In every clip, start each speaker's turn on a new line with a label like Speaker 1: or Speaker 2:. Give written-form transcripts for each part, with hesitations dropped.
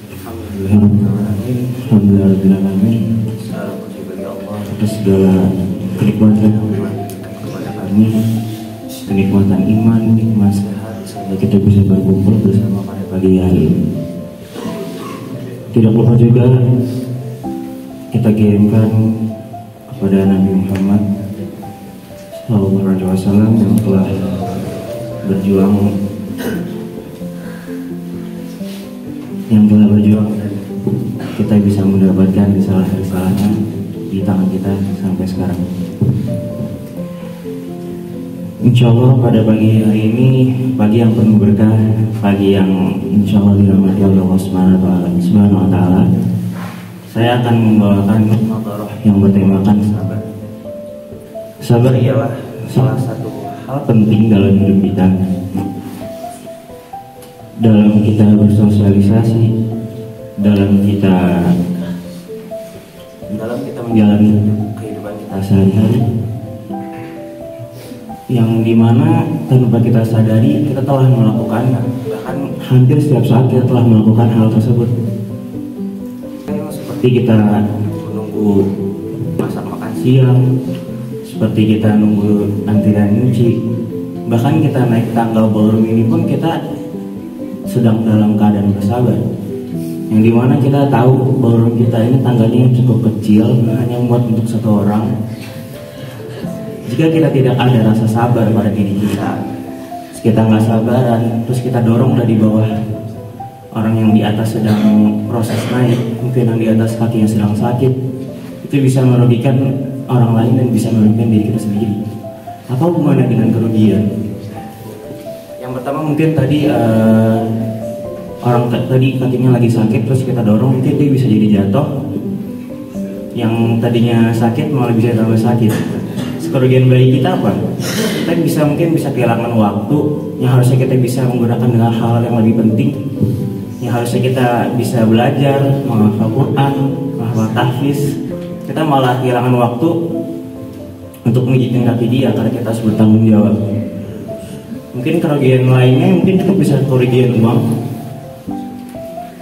Speaker 1: Alhamdulillahirrahmanirrahim. Atas segala kenikmatan kepada kami, kenikmatan iman, nikmat sehat, sehingga kita bisa berkumpul bersama pada pagi hari ini. Tidak lupa juga kita kirimkan kepada Nabi Muhammad SAW yang telah berjuang dan kita bisa mendapatkan risalah-risalahnya di tangan kita sampai sekarang. Insya Allah pada pagi hari ini, pagi yang penuh berkah, pagi yang insya Allah dirahmati oleh Allah Subhanahu wa Ta'ala, saya akan membawakan muhadharah yang bertemakan sabar. Sabar ialah salah satu hal penting dalam hidup kita. Dalam kita bersosialisasi, dalam kita menjalani kehidupan kita sehari-hari, yang dimana tanpa kita sadari kita telah melakukan, bahkan hampir setiap saat kita telah melakukan hal tersebut. Seperti kita menunggu masak makan siang, seperti kita nunggu antrian nyuci, bahkan kita naik tangga ballroom ini pun kita sedang dalam keadaan bersabar. Yang dimana kita tahu ballroom kita ini tangganya yang cukup kecil, hanya muat untuk satu orang. Jika kita tidak ada rasa sabar pada diri kita, kita nggak sabaran, terus kita dorong dari bawah orang yang di atas sedang proses naik, mungkin yang di atas kakinya sedang sakit, itu bisa merugikan orang lain dan bisa merugikan diri kita sendiri. Apa hubungannya dengan kerugian? Yang pertama mungkin tadi orang tadi kakinya lagi sakit, terus kita dorong, mungkin dia bisa jadi jatuh. Yang tadinya sakit malah bisa tambah sakit. Kerugian bagi kita apa? Kita mungkin bisa kehilangan waktu yang harusnya kita bisa menggunakan dengan hal yang lebih penting, yang harusnya kita bisa belajar, menghafal Quran, menghafal tahfiz. Kita malah kehilangan waktu untuk mengijitin kaki dia karena kita harus bertanggung jawab. Mungkin kerugian lainnya mungkin kita bisa kerugian uang,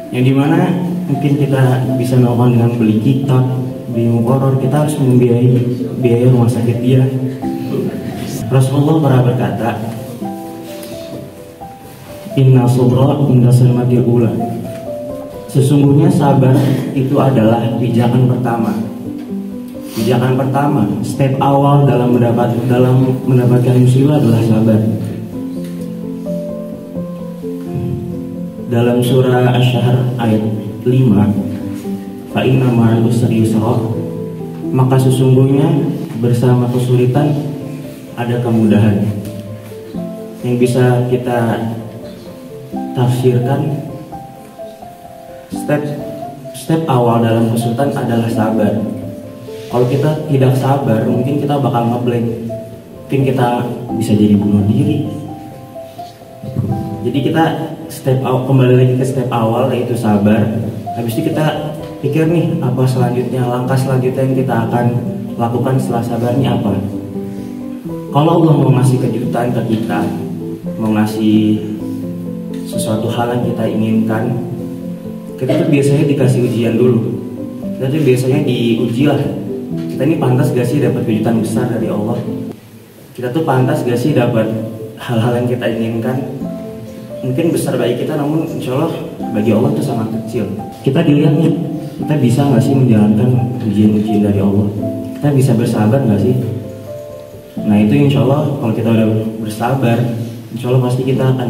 Speaker 1: yang dimana mungkin kita bisa melakukan dengan beli kitab, beli mukoror, kita harus membiayai biaya rumah sakit dia. Rasulullah pernah berkata, Inna sabra inda salmatil ula. Sesungguhnya sabar itu adalah pijakan pertama. Pijakan pertama, step awal dalam mendapatkan musibah adalah sabar. Dalam surah Asy-Syahr ayat 5, fa inna ma'al usri yusra, maka sesungguhnya bersama kesulitan ada kemudahan. Yang bisa kita tafsirkan, step awal dalam kesulitan adalah sabar. Kalau kita tidak sabar, mungkin kita bakal ngeblank, mungkin kita bisa jadi bunuh diri. Jadi kita kembali lagi ke step awal, yaitu sabar. Habis itu kita pikir nih, apa selanjutnya, langkah selanjutnya yang kita akan lakukan setelah sabarnya apa. Kalau Allah mau ngasih kejutan ke kita, mau ngasih sesuatu hal yang kita inginkan, kita tuh biasanya dikasih ujian dulu. Kita tuh biasanya diuji lah, kita ini pantas gak sih dapat kejutan besar dari Allah? Kita tuh pantas gak sih dapat hal-hal yang kita inginkan? Mungkin besar bagi kita, namun insya Allah bagi Allah itu sangat kecil. Kita dilihat nih, kita bisa gak sih menjalankan ujian-ujian dari Allah? Kita bisa bersabar gak sih? Nah itu insya Allah kalau kita udah bersabar, insya Allah pasti kita akan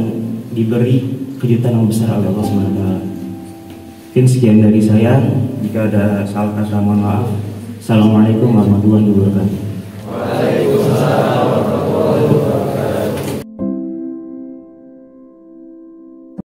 Speaker 1: diberi kejutan yang besar oleh Allah SWT. Mungkin sekian dari saya. Jika ada salah kata mohon maaf. Assalamualaikum warahmatullahi wabarakatuh.